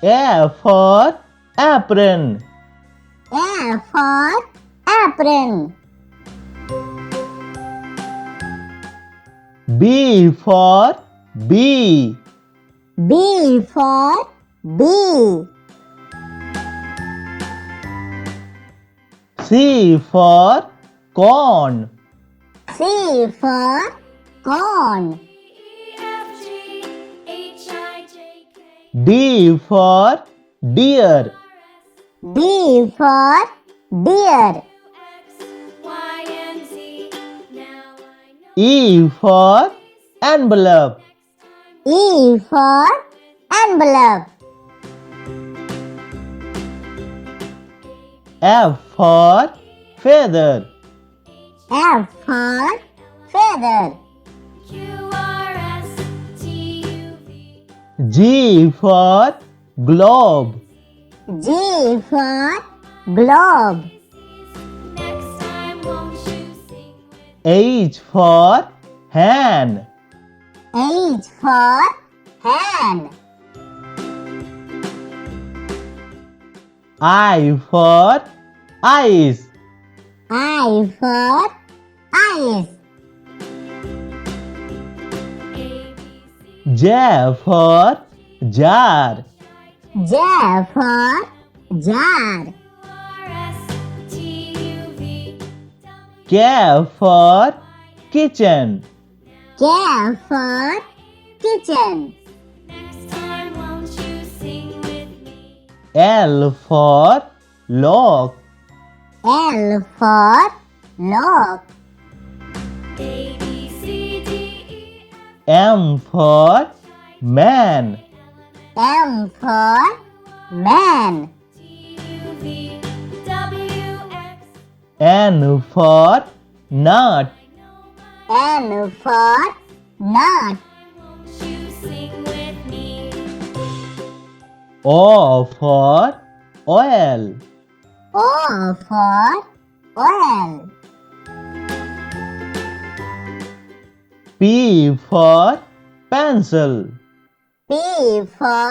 A for apron. A for apron. B for bee. B for bee. C for corn. C for corn. D for deer. D for deer. E for envelope. E for envelope. F for feather. F for feather. G for globe. G for globe. H for hand. H for hand. I for eyes. I for eyes. J for jar. J for jar. K for kitchen. K for kitchen. L for lock. L for lock. M for man. M for man. N for nut. N for nut. O for oil. O for oil. P for pencil. P for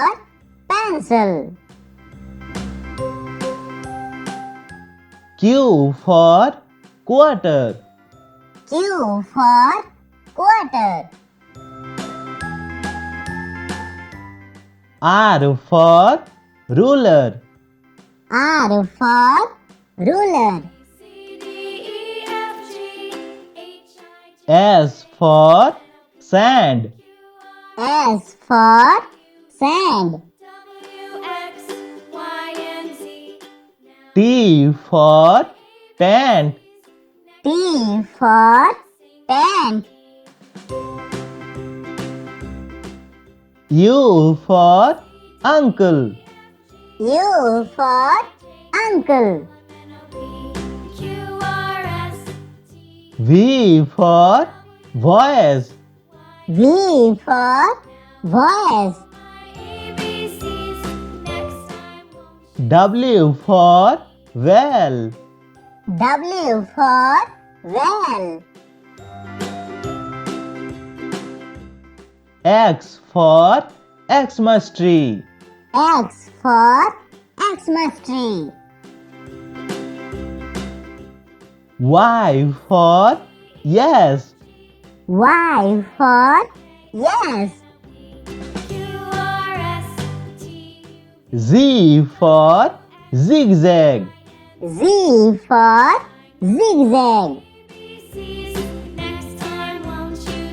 pencil. Q for quarter. Q for quarter. R for ruler. R for ruler. S for sand. S for sand. T for tent. T for tent. U for uncle. U for uncle. V for voice. V for voice. W for well. W for well. X for Xmas tree. X for Xmas tree. Y for yes. Y for yes. Z for zigzag. Z for zigzag.